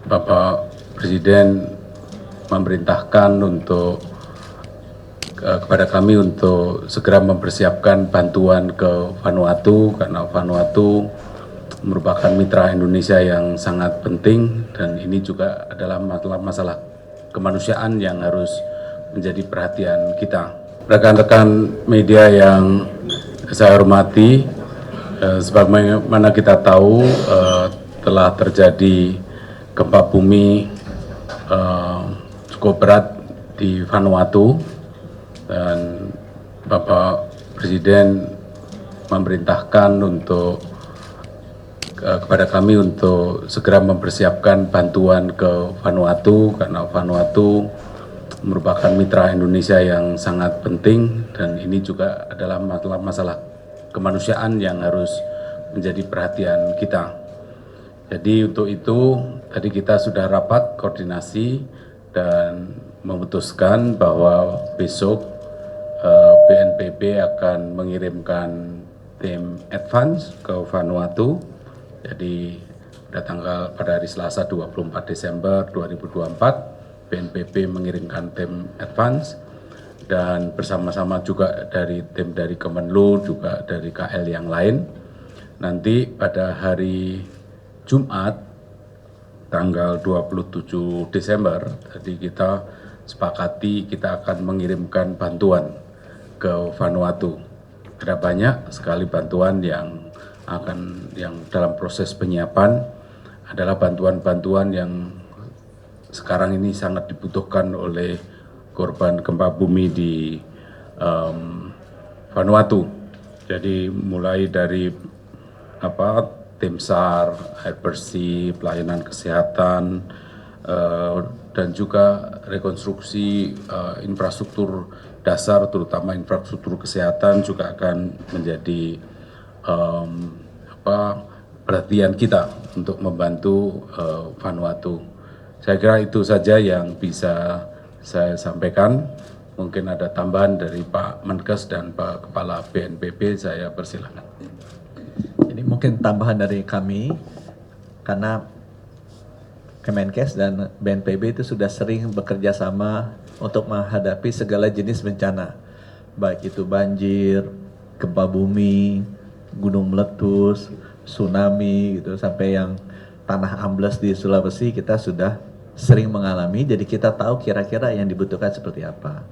Bapak Presiden memerintahkan untuk kepada kami untuk segera mempersiapkan bantuan ke Vanuatu karena Vanuatu merupakan mitra Indonesia yang sangat penting dan ini juga adalah masalah kemanusiaan yang harus menjadi perhatian kita. Rekan-rekan media yang saya hormati, sebagaimana kita tahu telah terjadi gempa bumi cukup berat di Vanuatu dan Bapak Presiden memerintahkan untuk kepada kami untuk segera mempersiapkan bantuan ke Vanuatu karena Vanuatu merupakan mitra Indonesia yang sangat penting dan ini juga adalah masalah kemanusiaan yang harus menjadi perhatian kita. Jadi untuk itu tadi kita sudah rapat koordinasi dan memutuskan bahwa besok BNPB akan mengirimkan tim advance ke Vanuatu. Jadi pada hari Selasa 24 Desember 2024 BNPB mengirimkan tim advance dan bersama-sama juga tim dari Kemenlu juga dari KL yang lain. Nanti pada hari Jumat tanggal 27 Desember tadi kita sepakati kita akan mengirimkan bantuan ke Vanuatu. Ada banyak sekali bantuan yang dalam proses penyiapan adalah bantuan-bantuan yang sekarang ini sangat dibutuhkan oleh korban gempa bumi di Vanuatu. Jadi mulai dari tim SAR, air bersih, pelayanan kesehatan, dan juga rekonstruksi infrastruktur dasar, terutama infrastruktur kesehatan juga akan menjadi perhatian kita untuk membantu Vanuatu. Saya kira itu saja yang bisa saya sampaikan. Mungkin ada tambahan dari Pak Menkes dan Pak Kepala BNPB, saya persilakan. Ini mungkin tambahan dari kami, karena Kemenkes dan BNPB itu sudah sering bekerja sama untuk menghadapi segala jenis bencana, baik itu banjir, gempa bumi, gunung meletus, tsunami, gitu, sampai yang tanah ambles di Sulawesi kita sudah sering mengalami, jadi kita tahu kira-kira yang dibutuhkan seperti apa.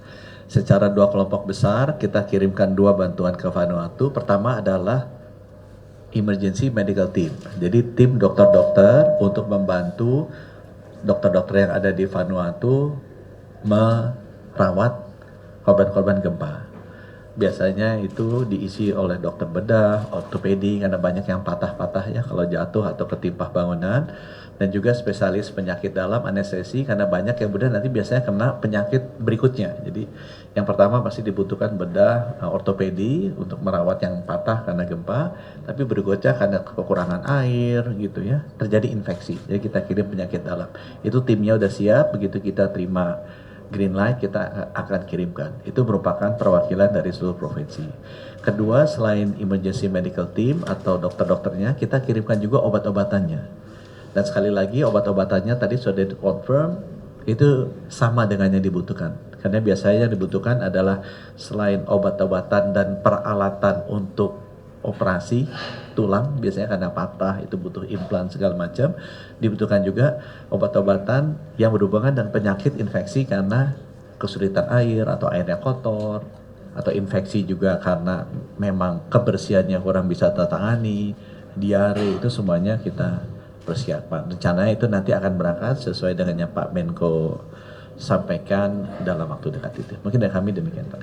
Secara dua kelompok besar, kita kirimkan 2 bantuan ke Vanuatu. Pertama adalah emergency medical team, jadi tim dokter-dokter untuk membantu dokter-dokter yang ada di Vanuatu merawat korban-korban gempa. Biasanya itu diisi oleh dokter bedah, ortopedi, karena banyak yang patah-patah ya kalau jatuh atau ketimpa bangunan, dan juga spesialis penyakit dalam, anestesi, karena banyak yang bedah nanti biasanya kena penyakit berikutnya. Jadi yang pertama pasti dibutuhkan bedah, ortopedi untuk merawat yang patah karena gempa, tapi berikutnya karena kekurangan air gitu ya, terjadi infeksi, jadi kita kirim penyakit dalam. Itu timnya udah siap, begitu kita terima green light kita akan kirimkan. Itu merupakan perwakilan dari seluruh provinsi. Kedua, selain emergency medical team atau dokter-dokternya, kita kirimkan juga obat-obatannya. Dan sekali lagi obat-obatannya tadi sudah di-confirm itu sama dengan yang dibutuhkan. Karena biasanya yang dibutuhkan adalah selain obat-obatan dan peralatan untuk operasi tulang, biasanya karena patah itu butuh implan segala macam, dibutuhkan juga obat-obatan yang berhubungan dengan penyakit infeksi karena kesulitan air atau airnya kotor, atau infeksi juga karena memang kebersihannya kurang bisa tertangani, diare, itu semuanya kita persiapkan. Rencananya itu nanti akan berangkat sesuai dengan yang Pak Menko sampaikan dalam waktu dekat itu. Mungkin dari kami demikian Pak.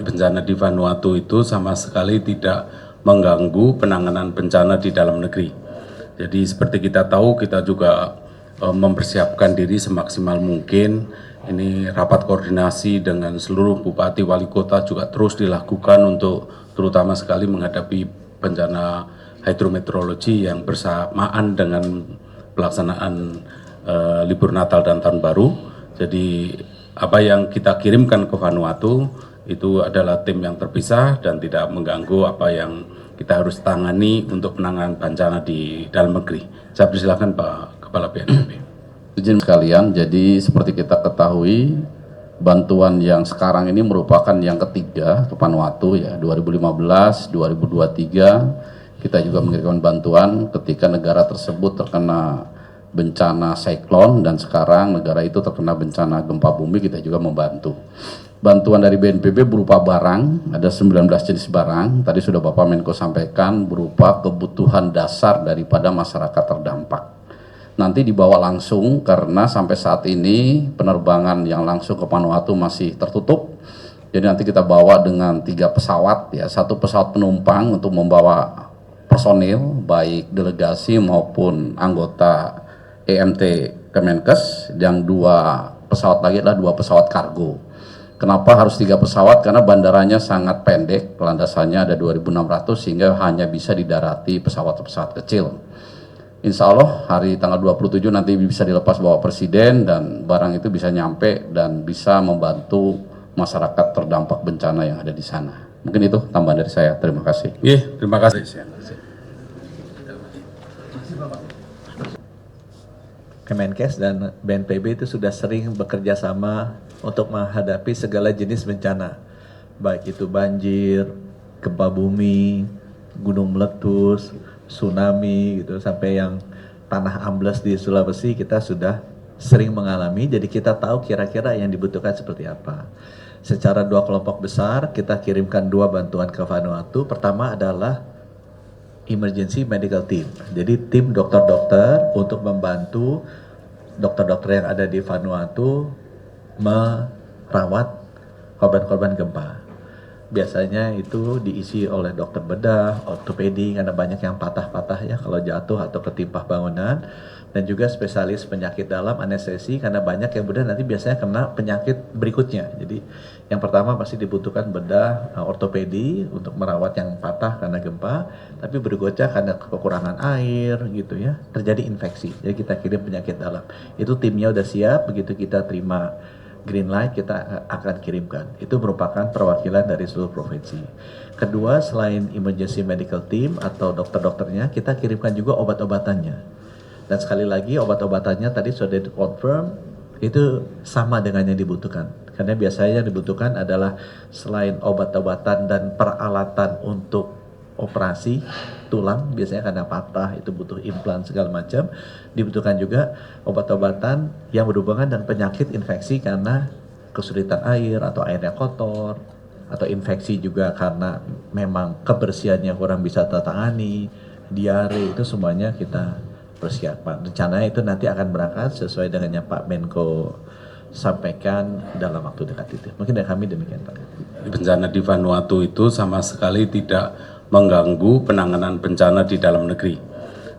Bencana di Vanuatu itu sama sekali tidak mengganggu penanganan bencana di dalam negeri. Jadi seperti kita tahu, kita juga mempersiapkan diri semaksimal mungkin. Ini rapat koordinasi dengan seluruh bupati wali kota juga terus dilakukan untuk terutama sekali menghadapi bencana hidrometeorologi yang bersamaan dengan pelaksanaan libur Natal dan Tahun Baru. Jadi apa yang kita kirimkan ke Vanuatu itu adalah tim yang terpisah dan tidak mengganggu apa yang kita harus tangani untuk penanganan bencana di dalam negeri. Saya persilakan Pak Kepala BNPB. Izin sekalian, jadi seperti kita ketahui, bantuan yang sekarang ini merupakan yang ketiga ke Vanuatu ya, 2015, 2023 kita juga mengirimkan bantuan ketika negara tersebut terkena bencana siklon dan sekarang negara itu terkena bencana gempa bumi, kita juga membantu. Bantuan dari BNPB berupa barang, ada 19 jenis barang, tadi sudah Bapak Menko sampaikan, berupa kebutuhan dasar daripada masyarakat terdampak. Nanti dibawa langsung karena sampai saat ini penerbangan yang langsung ke Vanuatu masih tertutup. Jadi nanti kita bawa dengan 3 pesawat ya, 1 pesawat penumpang untuk membawa personil baik delegasi maupun anggota EMT Kemenkes, yang 2 pesawat lagi adalah 2 pesawat kargo. Kenapa harus 3 pesawat? Karena bandaranya sangat pendek, landasannya ada 2.600 sehingga hanya bisa didarati pesawat-pesawat kecil. Insya Allah hari tanggal 27 nanti bisa dilepas Bapak Presiden dan barang itu bisa nyampe dan bisa membantu masyarakat terdampak bencana yang ada di sana. Mungkin itu tambahan dari saya. Terima kasih. Terima kasih. Kemenkes dan BNPB itu sudah sering bekerja sama untuk menghadapi segala jenis bencana, baik itu banjir, gempa bumi, gunung meletus, tsunami gitu, sampai yang tanah ambles di Sulawesi kita sudah sering mengalami, jadi kita tahu kira-kira yang dibutuhkan seperti apa. Secara 2 kelompok besar kita kirimkan 2 bantuan ke Vanuatu. Pertama adalah emergency medical team, jadi tim dokter-dokter untuk membantu dokter-dokter yang ada di Vanuatu merawat korban-korban gempa. Biasanya itu diisi oleh dokter bedah, ortopedi, karena banyak yang patah-patah ya kalau jatuh atau ketimpa bangunan, dan juga spesialis penyakit dalam, anestesi, karena banyak yang bedah nanti biasanya kena penyakit berikutnya. Jadi yang pertama pasti dibutuhkan bedah, ortopedi untuk merawat yang patah karena gempa, tapi berikutnya karena kekurangan air gitu ya, terjadi infeksi. Jadi kita kirim penyakit dalam. Itu timnya udah siap, begitu kita terima green light kita akan kirimkan. Itu merupakan perwakilan dari seluruh provinsi. Kedua, selain emergency medical team atau dokter-dokternya, kita kirimkan juga obat-obatannya. Dan sekali lagi obat-obatannya tadi sudah di-confirm itu sama dengan yang dibutuhkan. Karena biasanya yang dibutuhkan adalah selain obat-obatan dan peralatan untuk operasi tulang, biasanya karena patah itu butuh implan segala macam, dibutuhkan juga obat-obatan yang berhubungan dengan penyakit infeksi karena kesulitan air atau airnya kotor, atau infeksi juga karena memang kebersihannya kurang bisa tertangani, diare, itu semuanya kita persiapan. Rencananya itu nanti akan berangkat sesuai dengan yang Pak Menko sampaikan dalam waktu dekat itu. Mungkin dari kami demikian Pak. Bencana di Vanuatu itu sama sekali tidak mengganggu penanganan bencana di dalam negeri.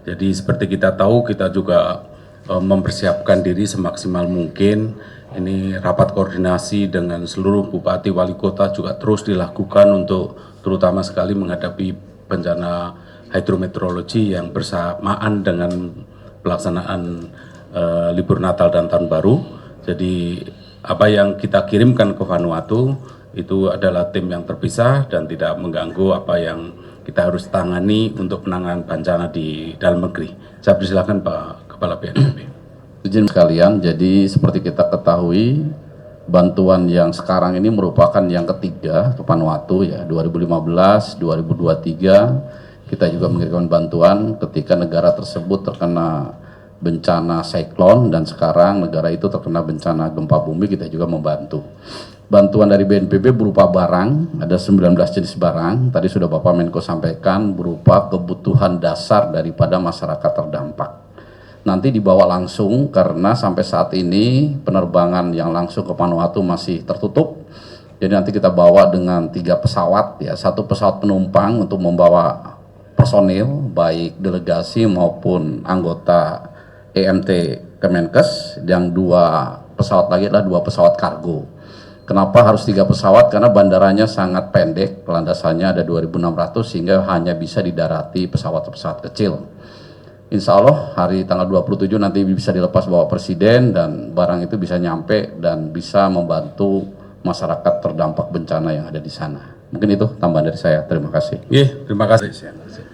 Jadi seperti kita tahu, kita juga mempersiapkan diri semaksimal mungkin. Ini rapat koordinasi dengan seluruh bupati wali kota juga terus dilakukan untuk terutama sekali menghadapi bencana hidrometeorologi yang bersamaan dengan pelaksanaan libur Natal dan Tahun Baru. Jadi apa yang kita kirimkan ke Vanuatu itu adalah tim yang terpisah dan tidak mengganggu apa yang kita harus tangani untuk penanganan bencana di dalam negeri. Saya persilakan Pak Kepala BNPB. Izin sekalian, jadi seperti kita ketahui, bantuan yang sekarang ini merupakan yang ketiga ke Vanuatu ya, 2015, 2023 kita juga mengirimkan bantuan ketika negara tersebut terkena bencana siklon dan sekarang negara itu terkena bencana gempa bumi, kita juga membantu. Bantuan dari BNPB berupa barang, ada 19 jenis barang, tadi sudah Bapak Menko sampaikan, berupa kebutuhan dasar daripada masyarakat terdampak. Nanti dibawa langsung karena sampai saat ini penerbangan yang langsung ke Vanuatu masih tertutup. Jadi nanti kita bawa dengan 3 pesawat ya, 1 pesawat penumpang untuk membawa personil baik delegasi maupun anggota EMT Kemenkes, yang 2 pesawat lagi adalah 2 pesawat kargo. Kenapa harus 3 pesawat? Karena bandaranya sangat pendek, landasannya ada 2.600 sehingga hanya bisa didarati pesawat-pesawat kecil. Insya Allah hari tanggal 27 nanti bisa dilepas Bapak Presiden dan barang itu bisa nyampe dan bisa membantu masyarakat terdampak bencana yang ada di sana. Mungkin itu tambahan dari saya. Terima kasih. Terima kasih.